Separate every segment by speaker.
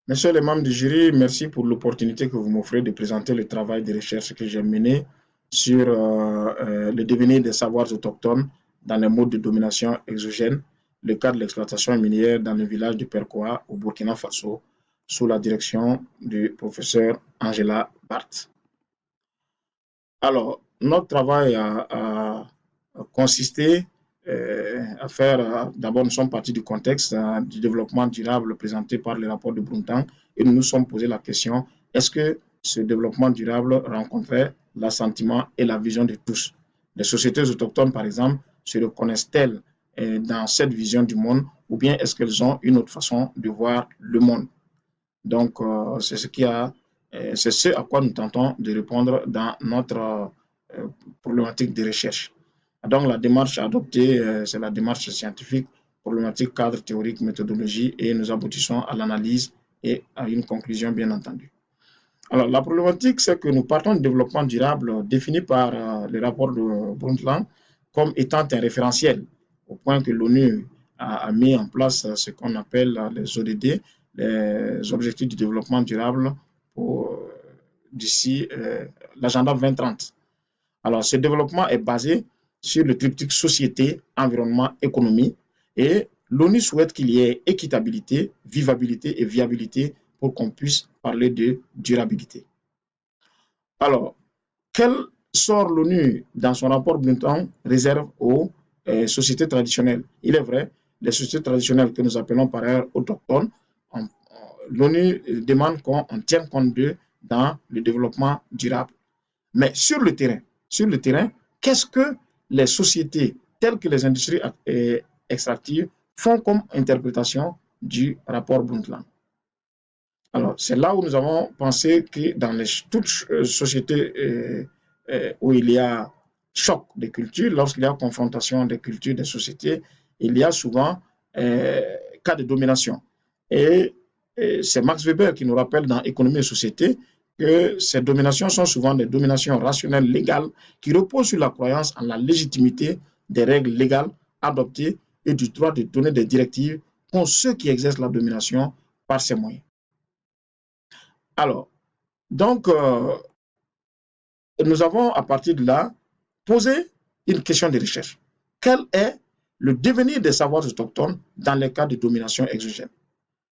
Speaker 1: Messieurs les membres du jury, merci pour l'opportunité que vous m'offrez de présenter le travail de recherche que j'ai mené sur le devenir des savoirs autochtones dans les modes de domination exogène, le cas de l'exploitation minière dans le village de Perkoa au Burkina Faso, sous la direction du professeur Angela Barth. Alors, notre travail a consisté à faire, d'abord nous sommes partis du contexte du développement durable présenté par le rapport de Brundtland et nous nous sommes posé la question, est-ce que ce développement durable rencontrait l'assentiment et la vision de tous? Les sociétés autochtones, par exemple, se reconnaissent-elles dans cette vision du monde ou bien est-ce qu'elles ont une autre façon de voir le monde? Donc, c'est ce à quoi nous tentons de répondre dans notre problématique de recherche. Donc, la démarche adoptée, c'est la démarche scientifique, problématique, cadre théorique, méthodologie, et nous aboutissons à l'analyse et à une conclusion, bien entendu. Alors, la problématique, c'est que nous partons du développement durable défini par le rapport de Brundtland comme étant un référentiel, au point que l'ONU a mis en place ce qu'on appelle les ODD, les objectifs du développement durable d'ici l'agenda 2030. Alors, ce développement est basé sur le triptyque société, environnement, économie, et l'ONU souhaite qu'il y ait équitabilité, vivabilité et viabilité pour qu'on puisse parler de durabilité. Alors, quel sort l'ONU dans son rapport Brundtland réserve aux sociétés traditionnelles? Il est vrai, les sociétés traditionnelles que nous appelons par ailleurs autochtones, l'ONU demande qu'on tienne compte d'eux dans le développement durable. Mais sur le terrain, qu'est-ce que les sociétés telles que les industries extractives font comme interprétation du rapport Brundtland? Alors, c'est là où nous avons pensé que dans toutes sociétés où il y a choc des cultures, lorsqu'il y a confrontation des cultures, des sociétés, il y a souvent cas de domination. Et c'est Max Weber qui nous rappelle dans Économie et Société que ces dominations sont souvent des dominations rationnelles légales qui reposent sur la croyance en la légitimité des règles légales adoptées et du droit de donner des directives pour ceux qui exercent la domination par ces moyens. Alors, donc, nous avons à partir de là posé une question de recherche. Quel est le devenir des savoirs autochtones dans les cas de domination exogène?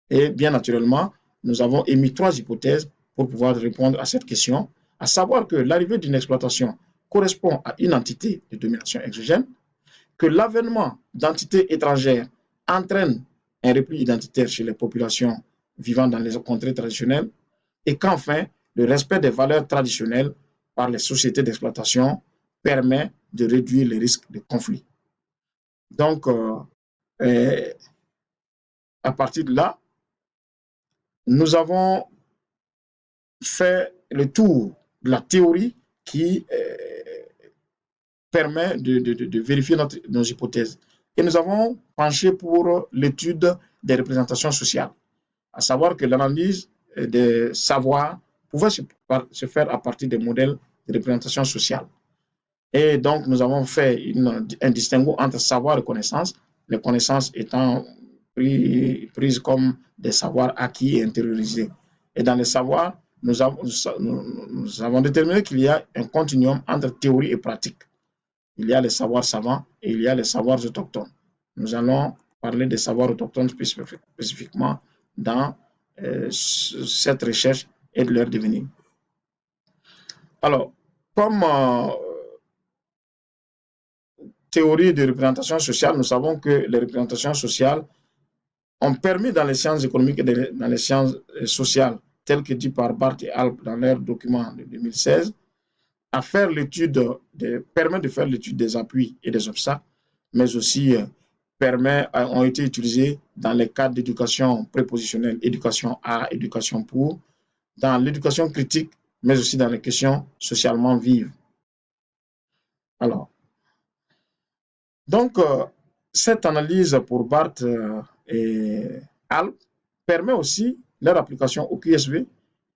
Speaker 1: Et bien naturellement, nous avons émis 3 hypothèses pour pouvoir répondre à cette question, à savoir que l'arrivée d'une exploitation correspond à une entité de domination exogène, que l'avènement d'entités étrangères entraîne un repli identitaire chez les populations vivant dans les contrées traditionnelles, et qu'enfin, le respect des valeurs traditionnelles par les sociétés d'exploitation permet de réduire les risques de conflit. Donc, à partir de là, nous avons fait le tour de la théorie qui permet de vérifier nos hypothèses. Et nous avons penché pour l'étude des représentations sociales, à savoir que l'analyse des savoirs pouvait se faire à partir des modèles de représentation sociale. Et donc, nous avons fait un distinguo entre savoir et connaissance, les connaissances étant prises comme des savoirs acquis et intériorisés. Et dans les savoirs, nous avons déterminé qu'il y a un continuum entre théorie et pratique. Il y a les savoirs savants et il y a les savoirs autochtones. Nous allons parler des savoirs autochtones spécifiquement dans cette recherche et de leur devenir. Alors, comme théorie de représentation sociale, nous savons que les représentations sociales ont permis dans les sciences économiques et dans les sciences sociales, telles que dit par Barth et Alp dans leur document de 2016, permet de faire l'étude des appuis et des obstacles, mais aussi ont été utilisés dans les cadres d'éducation prépositionnelle, éducation à, éducation pour, dans l'éducation critique, mais aussi dans les questions socialement vives. Alors, donc, cette analyse pour Barth et Alp permet aussi leur application au QSV,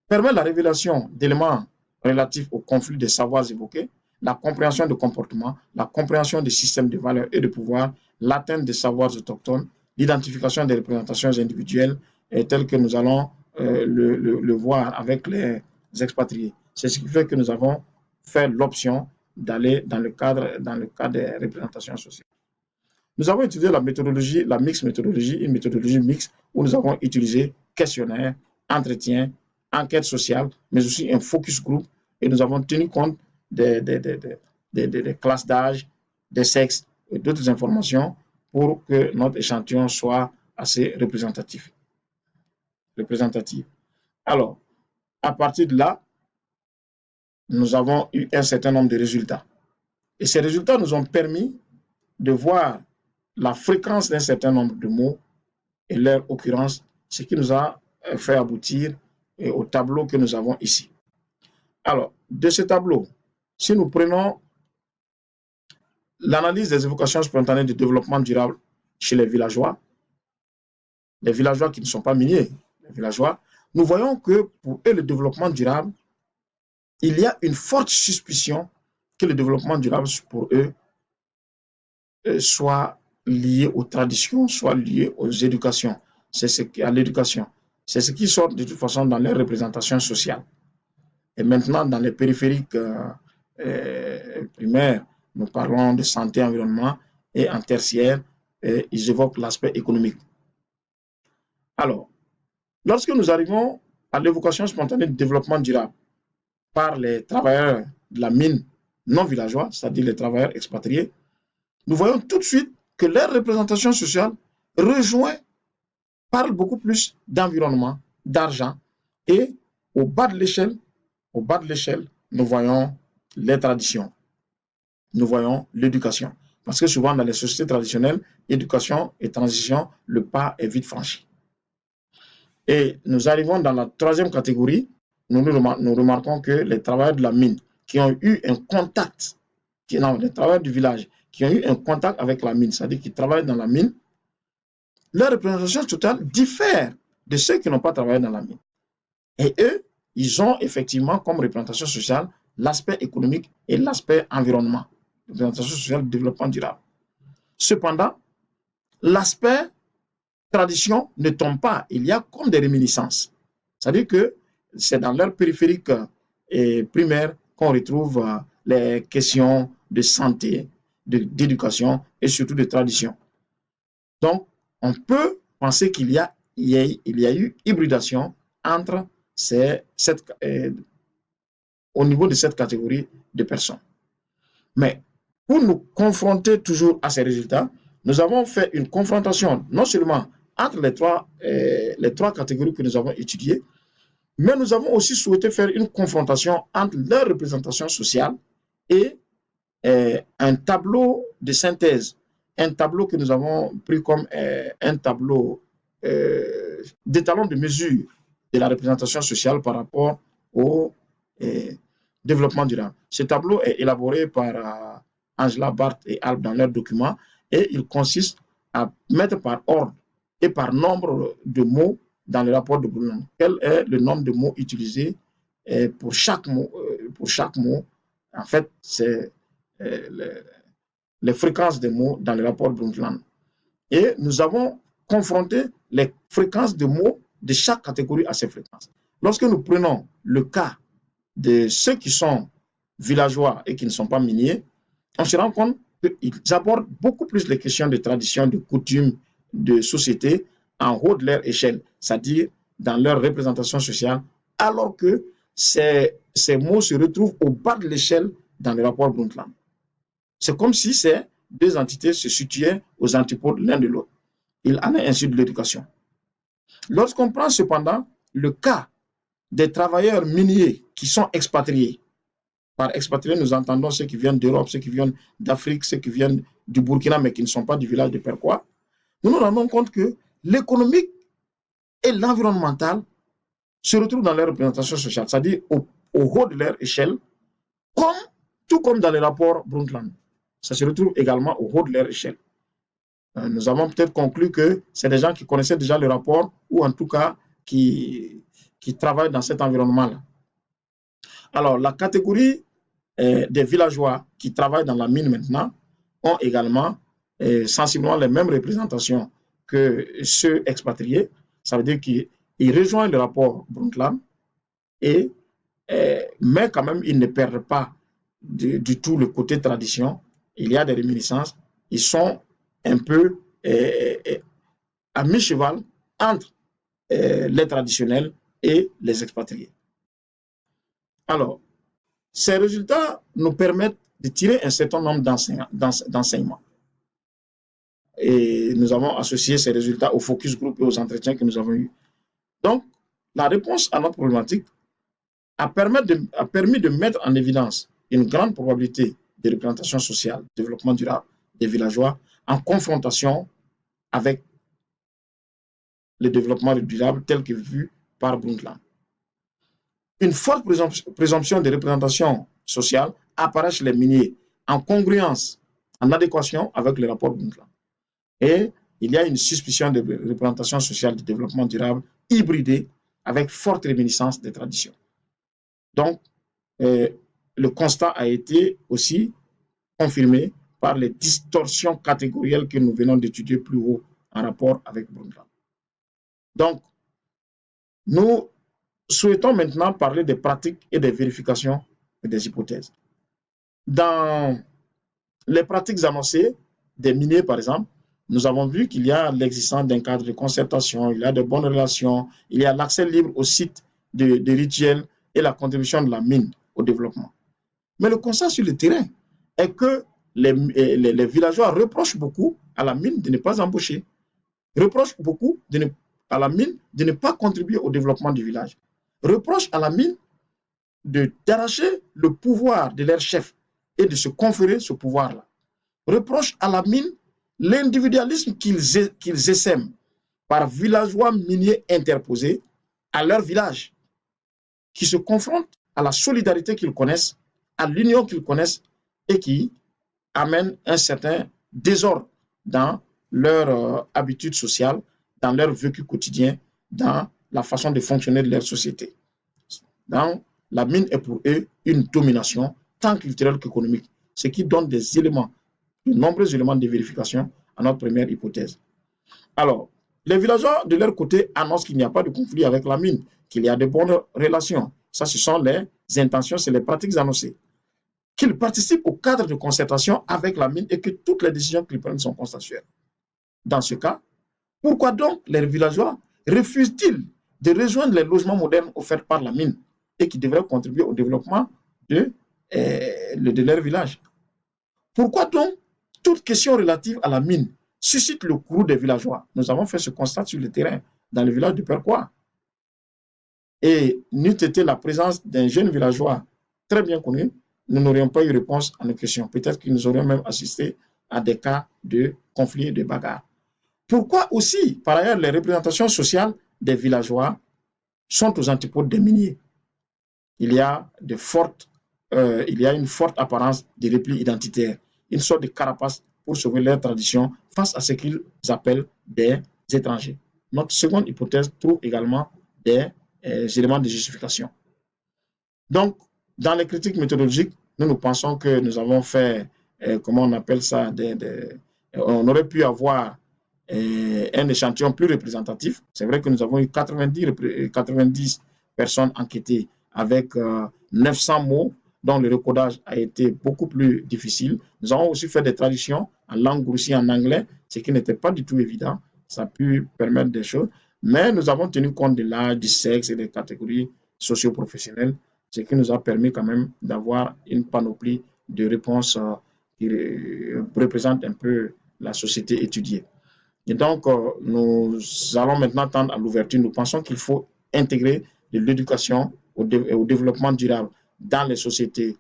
Speaker 1: permet la révélation d'éléments relatifs au conflit des savoirs évoqués, la compréhension de comportements, la compréhension des systèmes de valeurs et de pouvoir, l'atteinte des savoirs autochtones, l'identification des représentations individuelles telles que nous allons le voir avec les expatriés. C'est ce qui fait que nous avons fait l'option d'aller dans le cadre des représentations sociales. Nous avons utilisé la méthodologie, la mixte méthodologie, une méthodologie mixte où nous avons utilisé questionnaire, entretien, enquête sociale, mais aussi un focus group, et nous avons tenu compte des classes d'âge, des sexes et d'autres informations pour que notre échantillon soit assez représentatif. Alors, à partir de là, nous avons eu un certain nombre de résultats. Et ces résultats nous ont permis de voir la fréquence d'un certain nombre de mots et leur occurrence, ce qui nous a fait aboutir au tableau que nous avons ici. Alors, de ce tableau, si nous prenons l'analyse des évocations spontanées de développement durable chez les villageois qui ne sont pas miniers, les villageois, nous voyons que pour eux, le développement durable, il y a une forte suspicion que le développement durable, pour eux, soit lié aux traditions, soit lié aux éducations. À l'éducation. C'est ce qui sort de toute façon dans les représentations sociales. Et maintenant, dans les périphériques primaires, nous parlons de santé, environnement, et en tertiaire, ils évoquent l'aspect économique. Alors, lorsque nous arrivons à l'évocation spontanée de développement durable par les travailleurs de la mine non villageois, c'est-à-dire les travailleurs expatriés, nous voyons tout de suite que leur représentation sociale parle beaucoup plus d'environnement, d'argent, et au bas de l'échelle, nous voyons les traditions, nous voyons l'éducation. Parce que souvent dans les sociétés traditionnelles, éducation et transition, le pas est vite franchi. Et nous arrivons dans la troisième catégorie, nous remarquons que les travailleurs de la mine qui ont eu un contact, les travailleurs du village qui ont eu un contact avec la mine, c'est-à-dire qui travaillent dans la mine, leur représentation totale diffère de ceux qui n'ont pas travaillé dans la mine. Et eux, ils ont effectivement comme représentation sociale l'aspect économique et l'aspect environnement, représentation sociale de développement durable. Cependant, l'aspect tradition ne tombe pas, il y a comme des réminiscences. C'est-à-dire que c'est dans leur périphérique et primaire qu'on retrouve les questions de santé, d'éducation et surtout de tradition. Donc, on peut penser qu'il y a eu hybridation entre au niveau de cette catégorie de personnes. Mais pour nous confronter toujours à ces résultats, nous avons fait une confrontation non seulement entre les trois catégories que nous avons étudiées, mais nous avons aussi souhaité faire une confrontation entre leur représentation sociale et un tableau de synthèse, un tableau que nous avons pris comme un tableau d'étalon de mesure de la représentation sociale par rapport au développement durable. Ce tableau est élaboré par Angela Barth et Alb dans leurs documents et il consiste à mettre par ordre et par nombre de mots dans le rapport de Brundtland. Quel est le nombre de mots utilisés pour chaque mot, En fait, c'est les fréquences des mots dans le rapport Brundtland. Et nous avons confronté les fréquences de mots de chaque catégorie à ces fréquences. Lorsque nous prenons le cas de ceux qui sont villageois et qui ne sont pas miniers, on se rend compte qu'ils abordent beaucoup plus les questions de tradition, de coutumes, de société en haut de leur échelle, c'est-à-dire dans leur représentation sociale, alors que ces mots se retrouvent au bas de l'échelle dans le rapport Brundtland. C'est comme si ces deux entités se situaient aux antipodes l'un de l'autre. Il en est ainsi de l'éducation. Lorsqu'on prend cependant le cas des travailleurs miniers qui sont expatriés, par expatriés, nous entendons ceux qui viennent d'Europe, ceux qui viennent d'Afrique, ceux qui viennent du Burkina, mais qui ne sont pas du village de Perquois, nous nous rendons compte que l'économique et l'environnemental se retrouvent dans leur représentation sociale, c'est-à-dire au haut de leur échelle, tout comme dans les rapports Brundtland. Ça se retrouve également au haut de leur échelle. Nous avons peut-être conclu que c'est des gens qui connaissaient déjà le rapport ou en tout cas qui travaillent dans cet environnement-là. Alors, la catégorie des villageois qui travaillent dans la mine maintenant ont également sensiblement les mêmes représentations que ceux expatriés. Ça veut dire qu'ils il rejoint le rapport Brundtland, mais quand même, ils ne perdent pas du tout le côté tradition. Il y a des réminiscences. Ils sont un peu à mi-cheval entre les traditionnels et les expatriés. Alors, ces résultats nous permettent de tirer un certain nombre d'enseignements. Et nous avons associé ces résultats au focus group et aux entretiens que nous avons eus. Donc, la réponse à notre problématique a permis de mettre en évidence une grande probabilité de représentation sociale, développement durable des villageois en confrontation avec le développement durable tel que vu par Brundtland. Une forte présomption de représentation sociale apparaît chez les miniers en congruence, en adéquation avec le rapport Brundtland. Et il y a une suspicion de représentation sociale du développement durable hybridée avec forte réminiscence des traditions. Donc, le constat a été aussi confirmé par les distorsions catégorielles que nous venons d'étudier plus haut en rapport avec Brundtland. Donc, nous souhaitons maintenant parler des pratiques et des vérifications et des hypothèses. Dans les pratiques annoncées des miniers, par exemple, nous avons vu qu'il y a l'existence d'un cadre de concertation, il y a de bonnes relations, il y a l'accès libre au site de rituels et la contribution de la mine au développement. Mais le constat sur le terrain est que les villageois reprochent beaucoup à la mine de ne pas embaucher, reprochent beaucoup à la mine de ne pas contribuer au développement du village, reprochent à la mine d'arracher le pouvoir de leur chef et de se conférer ce pouvoir-là, reprochent à la mine l'individualisme qu'ils essaiment par villageois miniers interposés à leur village, qui se confrontent à la solidarité qu'ils connaissent, à l'union qu'ils connaissent et qui amènent un certain désordre dans leur habitude sociale, dans leur vécu quotidien, dans la façon de fonctionner de leur société. Donc, la mine est pour eux une domination tant culturelle qu'économique, ce qui donne des éléments, de nombreux éléments de vérification à notre première hypothèse. Alors, les villageois, de leur côté, annoncent qu'il n'y a pas de conflit avec la mine, qu'il y a de bonnes relations. Ça, ce sont les intentions, c'est les pratiques annoncées. Qu'ils participent au cadre de concertation avec la mine et que toutes les décisions qu'ils prennent sont consensuelles. Dans ce cas, pourquoi donc les villageois refusent-ils de rejoindre les logements modernes offerts par la mine et qui devraient contribuer au développement de leur village? Pourquoi donc toute question relative à la mine suscite le courroux des villageois? Nous avons fait ce constat sur le terrain, dans le village de Perquois. Et n'eût été la présence d'un jeune villageois très bien connu, nous n'aurions pas eu réponse à nos questions. Peut-être que nous aurions même assisté à des cas de conflits et de bagarres. Pourquoi aussi, par ailleurs, les représentations sociales des villageois sont aux antipodes des miniers? Il y a une forte apparence de repli identitaire, une sorte de carapace pour sauver leur tradition face à ce qu'ils appellent des étrangers. Notre seconde hypothèse trouve également des éléments de justification. Donc, dans les critiques méthodologiques, nous pensons que nous avons fait, comment on appelle ça, on aurait pu avoir un échantillon plus représentatif. C'est vrai que nous avons eu 90 personnes enquêtées avec 900 mots dont le recodage a été beaucoup plus difficile. Nous avons aussi fait des traductions en langue groussie en anglais, ce qui n'était pas du tout évident. Ça a pu permettre des choses. Mais nous avons tenu compte de l'âge, du sexe et des catégories socio-professionnelles, ce qui nous a permis quand même d'avoir une panoplie de réponses qui représente un peu la société étudiée. Et donc, nous allons maintenant tendre à l'ouverture. Nous pensons qu'il faut intégrer de l'éducation au développement durable dans la société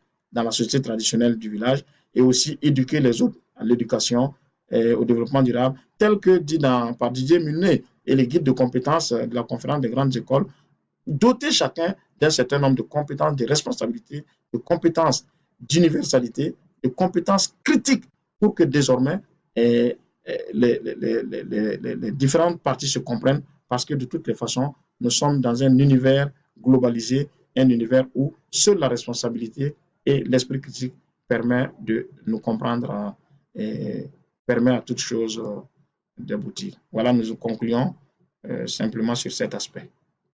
Speaker 1: traditionnelle du village et aussi éduquer les autres à l'éducation et au développement durable, tel que dit par Didier Mulnet et les guides de compétences de la conférence des grandes écoles, doter chacun d'un certain nombre de compétences, de responsabilités, de compétences d'universalité, de compétences critiques pour que désormais les différentes parties se comprennent, parce que de toutes les façons, nous sommes dans un univers globalisé, un univers où seule la responsabilité et l'esprit critique permet de nous comprendre et permet à toute chose d'aboutir. Voilà, nous concluons simplement sur cet aspect.